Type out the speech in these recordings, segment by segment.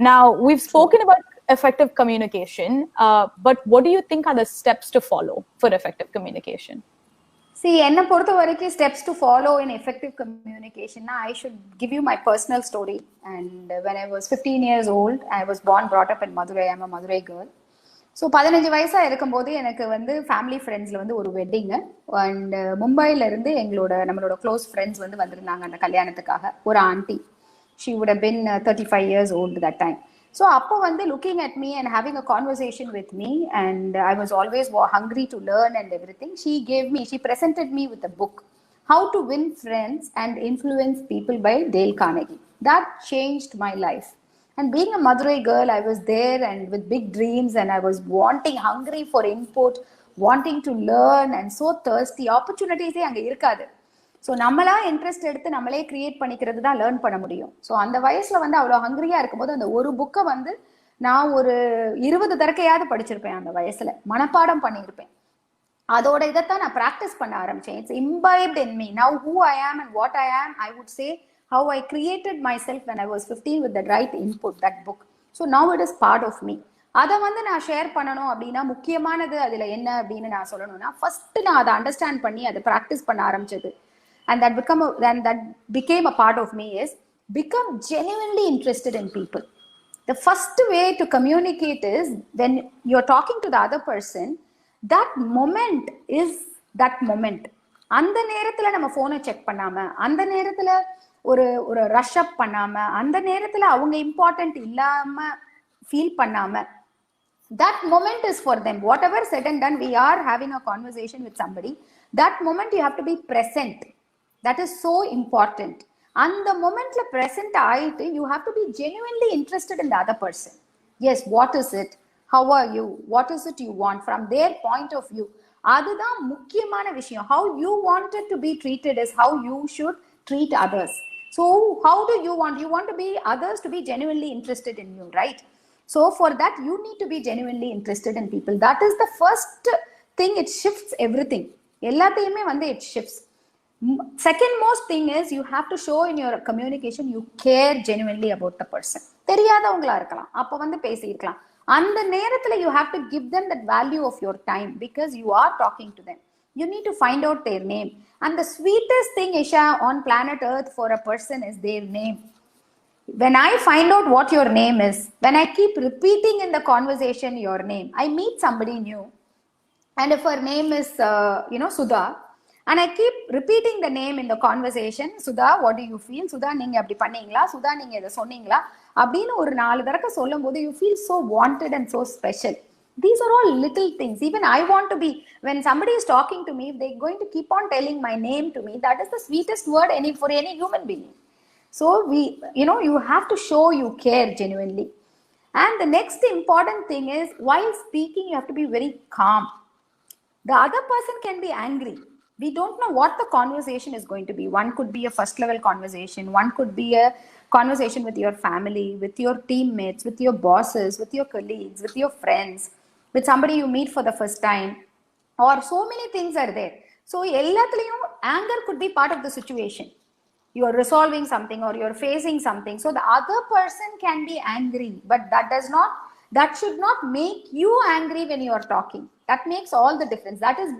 Now, we've spoken about effective communication, but what do you think are the steps to follow for effective communication? See, enna portha varaikku steps to follow in effective communication, I should give you my personal story. And when I was 15 years old, I was brought up in Madurai. I'm a Madurai girl. So 15 வயசாக இருக்கும்போது எனக்கு வந்து family ஃப்ரெண்ட்ஸில் வந்து ஒரு wedding. And மும்பையிலேருந்து நம்மளோட close friends வந்து வந்திருந்தாங்க அந்த கல்யாணத்துக்காக. ஒரு aunty, she would have been 35 years old that time. So அப்போ வந்து looking at me and having a conversation with me, and I was always hungry to learn and every she presented me with a book, How to Win Friends and Influence People by Dale Carnegie. That changed my life. And being a Madurai girl, I was there and with big dreams, and I was hungry for input, wanting to learn, and so thirsty. Opportunities அங்கே இருக்காது. So நம்மளா interest எடுத்து நம்மளே create பண்ணிக்கிறது தான் learn பண்ண முடியும். So அந்த வயசுல வந்து அவ்வளோ ஹங்கரியா இருக்கும்போது அந்த ஒரு புக்கை வந்து நான் ஒரு 20 தடக்கையாவது படிச்சிருப்பேன். அந்த வயசுல மனப்பாடம் பண்ணியிருப்பேன். அதோட இதைத்தான் நான் ப்ராக்டிஸ் பண்ண ஆரம்பிச்சேன். It's imbibed in me. Now who I am and what I am, I would say how I created myself when I was 15 with the right input, that book. So now it is part of me. அதை வந்து நான் share பண்ணணும் அப்படின்னா முக்கியமானது அதில் என்ன அப்படின்னு நான் சொல்லணும்னா, ஃபர்ஸ்ட் நான் அதை அண்டர்ஸ்டாண்ட் பண்ணி அதை ப்ராக்டிஸ் பண்ண ஆரம்பிச்சது. And that became a part of me is become genuinely interested in people. The first way to communicate is when you're talking to the other person, that moment is that moment. அந்த நேரத்தில் நம்ம ஃபோனை check பண்ணாம, அந்த நேரத்தில் ஒரு rush அப் பண்ணாம, அந்த நேரத்துல அவங்க இம்பார்ட்டன்ட் இல்லாம ஃபீல் பண்ணாம, that moment is for them. Whatever said and done, we are having a conversation with somebody. That moment you have to be present. That is so important. And the momentல present ஆயிட்டு you have to be genuinely interested in the other person. Yes, what is it? How are you? What is it you want from their point of view? அதுதான் முக்கியமான விஷயம். How you wanted to be treated is how you should treat others. So how do you want? You want to be others to be genuinely interested in you, right? So for that you need to be genuinely interested in people. That is the first thing. It shifts everything. எல்லாத்தையுமே வந்து it shifts. Second most thing is you have to show in your communication you care genuinely about the person. தெரியாதவங்களா இருக்கலாம், அப்ப வந்து பேசியிருக்கலாம். அந்த நேரத்துல you have to give them that value of your time because you are talking to them. You need to find out their name. And the sweetest thing, Isha, on planet Earth for a person is their name. When I find out what your name is, when I keep repeating in the conversation your name, I meet somebody new. And if her name is, Sudha, and I keep repeating the name in the conversation, Sudha, what do you feel? Sudha, நீங்க அப்படி பண்ணீங்களா? Sudha, நீங்க இதை சொன்னீங்களா? அப்படின்னு ஒரு 4 தடவை சொல்லும் போது you feel so wanted and so special. These are all little things. Even I want to be, when somebody is talking to me, if they're going to keep on telling my name to me, that is the sweetest word for any human being. So you have to show you care genuinely. And the next important thing is, while speaking, you have to be very calm. The other person can be angry. We don't know what the conversation is going to be. One could be a first level conversation. One could be a conversation with your family, with your teammates, with your bosses, with your colleagues, with your friends, with somebody you meet for the first time, or so many things are there. So எல்லாத்துலயும் anger could be part of the situation. You are resolving something or you are facing something, so the other person can be angry, but that should not make you angry when you are talking. That makes all the difference. That is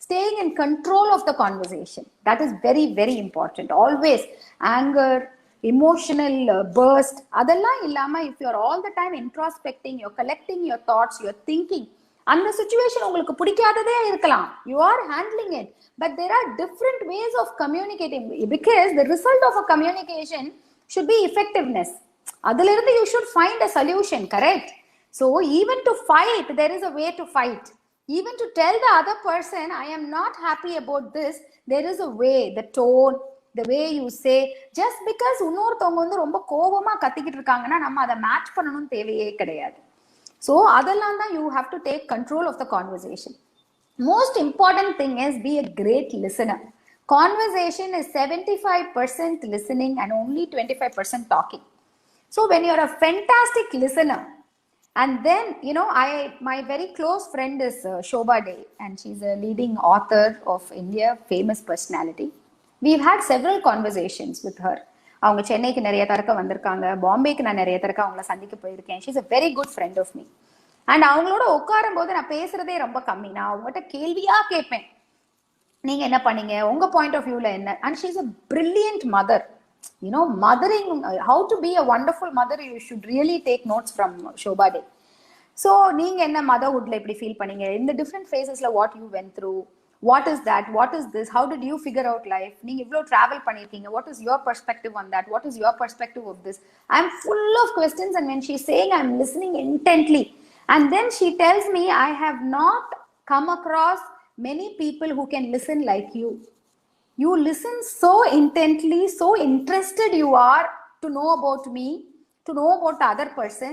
staying in control of the conversation. That is very, very important. Always anger, emotional burst, அதெல்லாம் இல்லாம if you are all the time introspecting, you're collecting your thoughts, you're thinking, அந்த situation உங்களுக்கு பிடிக்காததே இருக்கலாம், you are handling it, but there are different ways of communicating because the result of a communication should be effectiveness. அதிலிருந்து you should find a solution, correct? So even to fight, there is a way to fight. Even to tell the other person, I am not happy about this, there is a way, the tone, the way you say. Just because இன்னொருத்தவங்க வந்து ரொம்ப கோபமா கத்திக்கிட்டு இருக்காங்கன்னா நம்ம அதை match பண்ணணும்னு தேவையே கிடையாது. So அதெல்லாம் தான் you have to take control of the conversation. Most important thing is be a great listener. Conversation is 75% listening and only 25% talking. So when you're a fantastic listener, and then my very close friend is Shobha Dey, and she's a leading author of India, famous personality. We've had several conversations with her. அவங்க சென்னைக்கு நிறைய தடக்க வந்திருக்காங்க, பாம்பேக்கு நான் நிறைய தடக்க அவங்கள சந்திக்க போயிருக்கேன். She is a very good friend of me. And அவங்களோட உட்காரும் போது நான் பேசுறதே ரொம்ப கம்மி. நான் அவங்ககிட்ட கேள்வியா கேட்பேன், நீங்க என்ன பண்ணீங்க, உங்க பாயிண்ட் ஆஃப் வியூல என்ன. And she is a brilliant mother. You know, mothering, how to be a wonderful mother, you should really take notes from Shobha Day. So நீங்க என்ன motherhoodல எப்படி ஃபீல் பண்ணீங்க, இந்த different ஃபேசஸ்ல what you went through, what is that, what is this, how did you figure out life, நீங்க இவ்ளோ travel பண்ணிருக்கீங்க, what is your perspective on that, what is your perspective of this. I am full of questions, and when she's saying, I am listening intently. And then she tells me, I have not come across many people who can listen like you. You listen so intently, so interested you are to know about me, to know about the other person.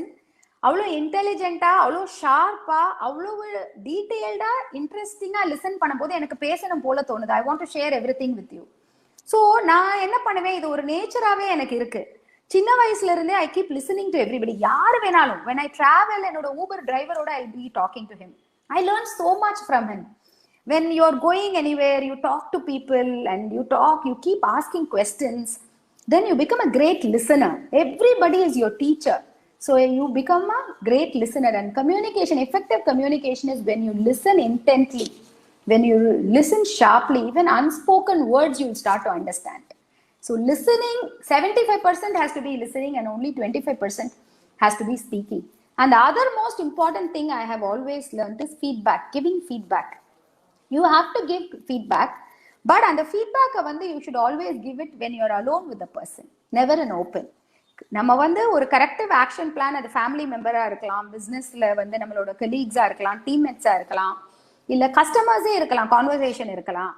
அவ்வளோ இன்டெலிஜென்ட்டா, அவ்வளோ ஷார்ப்பா, அவ்வளோ டீட்டெயில்டா, இன்ட்ரெஸ்டிங்கா listen பண்ணும்போது எனக்கு பேசணும் போல தோணுது. I want to share every thing with you. So நான் என்ன பண்ணுவேன், இது ஒரு நேச்சராகவே எனக்கு இருக்கு. சின்ன வயசுல இருந்தே I keep listening to everybody. யாரு வேணாலும், when I travel, என்னோட ஊபர் டிரைவரோட I be talking to him. I learn so much from him. When you're going anywhere, you talk to people and you talk, you keep asking questions, then you become a great listener. Everybody is your teacher. So you become a great listener. And communication, effective communication is when you listen intently, when you listen sharply, even unspoken words you'll start to understand. So listening, 75% has to be listening and only 25% has to be speaking. And the other most important thing I have always learned is feedback, giving feedback. You have to give feedback, but and the feedback you should always give it when you're alone with the person, never in open. நம்ம ஒரு corrective action plan, அது family மெம்பரா இருக்கலாம், பிசினஸ்ல நம்மளோட கலீக்ஸா இருக்கலாம், டீம்மேட்ஸா இருக்கலாம், இல்ல கஸ்டமர்ஸே இருக்கலாம், கான்வர்சேஷன் இருக்கலாம்,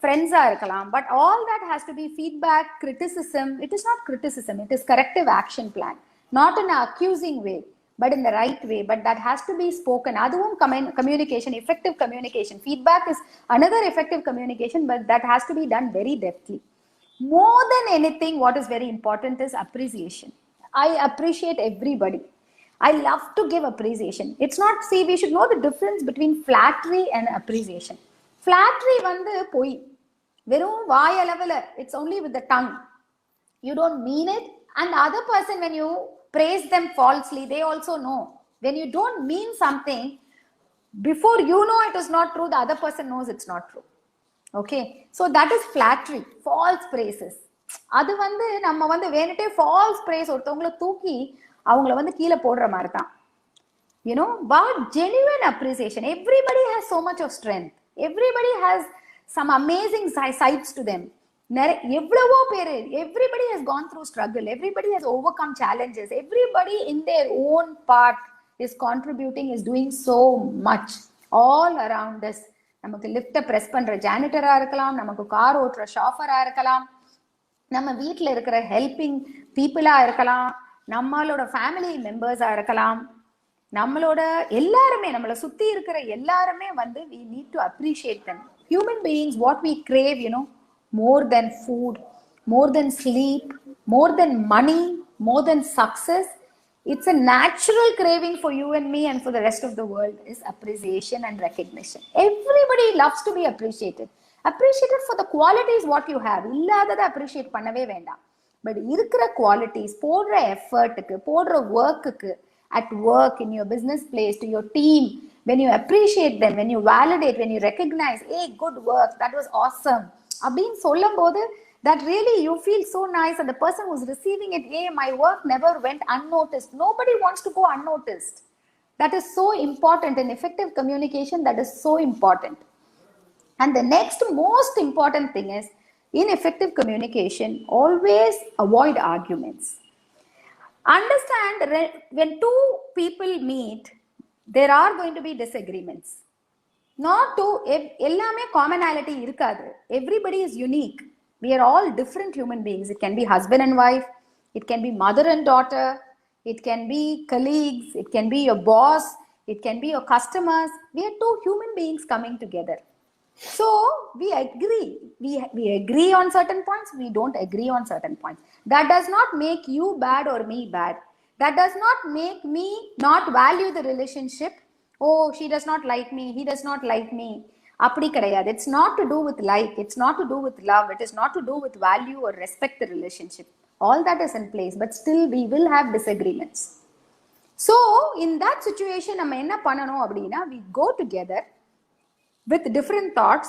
ஃப்ரெண்ட்ஸா இருக்கலாம். But all that has to be feedback, criticism. It is not criticism, it is corrective action plan. Not in accusing way, but in the right way. But that has to be spoken. Aduvum communication, effective communication. Feedback is another effective communication, but that has to be done very deftly. More than anything, what is very important is appreciation. I appreciate everybody. I love to give appreciation. It's not, see, we should know the difference between flattery and appreciation. Flattery poi verum vaayalavala, it's only with the tongue. You don't mean it, and the other person, when you praise them falsely, they also know. When you don't mean something, before you know it is not true, the other person knows it's not true. Okay, so that is flattery, false praises. அது நம்ம வேணுட்டே false praise ஒருத்தவங்கள தூக்கி அவங்கள கீழே போடுற மாதிரி தான். You know, but genuine appreciation. Everybody has so much of strength. Everybody has some amazing sides to them. எவ்வளவோ பேரு, everybody has gone through struggle, everybody has overcome challenges, everybody in their own part is contributing, is doing so much all around us. நமக்கு லிஃப்ட press பண்ற ஜானிட்டரா இருக்கலாம், நமக்கு car ஓட்டுற ஷாஃபரா இருக்கலாம், நம்ம வீட்டுல இருக்கிற ஹெல்பிங் பீப்புளா இருக்கலாம், நம்மளோட ஃபேமிலி மெம்பர்ஸா இருக்கலாம், நம்மளோட எல்லாருமே, நம்மளை சுத்தி இருக்கிற எல்லாருமே we need to appreciate them. Human beings, what we crave, you know, more than food, more than sleep, more than money, more than success, it's a natural craving for you and me and for the rest of the world, is appreciation and recognition. Everybody loves to be appreciated. Appreciated for the qualities what you have. Illadada appreciate பண்ணவே வேண்டாம். But இருக்கிற qualities, போடுற எஃபர்ட்டுக்கு, போடுற ஒர்க்குக்கு, at work, in your business place, to your team, when you appreciate them, when you validate, when you recognize, hey, good work, that was awesome, அப்படின்னு சொல்லும் போது, that really you feel so nice, and the person who's receiving it, hey, my work never went unnoticed. Nobody wants to go unnoticed. That is so important. In effective communication, that is so important. And the next most important thing is, in effective communication, always avoid arguments. Understand, when two people meet, there are going to be disagreements. Not to ellame commonality irukadu. Everybody is unique. We are all different human beings. It can be husband and wife, it can be mother and daughter, it can be colleagues, it can be your boss, it can be your customers. We are two human beings coming together. So we agree. We agree on certain points, we don't agree on certain points. That does not make you bad or me bad. That does not make me not value the relationship. Oh, she does not like me, he does not like me. அப்படி கிடையாது. It's not to do with like, it's not to do with love, it is not to do with value or respect the relationship. All that is in place, but still we will have disagreements. So in that situation, we go together with different thoughts.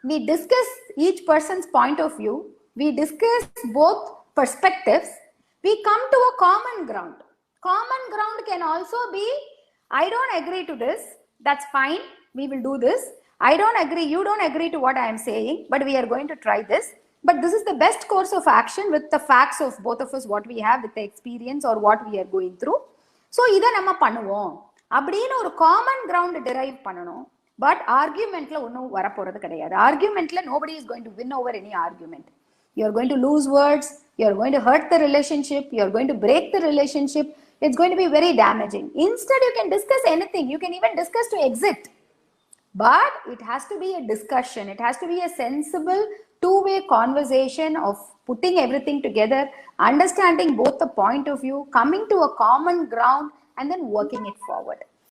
We discuss each person's point of view. We discuss both perspectives. We come to a common ground. Common ground can also be, I don't agree to this. That's fine. We will do this. I don't agree. You don't agree to what I am saying, but we are going to try this. But this is the best course of action with the facts of both of us, what we have with the experience or what we are going through. So, இதை நம்ம பண்ணுவோம் அப்படின்னு ஒரு common ground derive பண்ணணும். But argument la ஒன்னும் வரப்போறது கிடையாது. Argument la nobody is going to win over any argument. You are going to lose words. You are going to hurt the relationship. You are going to break the relationship. It's going to be very damaging. Instead, you can discuss anything. You can even discuss to exit. But it has to be a discussion. It has to be a sensible two-way conversation of putting everything together, understanding both the point of view, coming to a common ground, and then working it forward.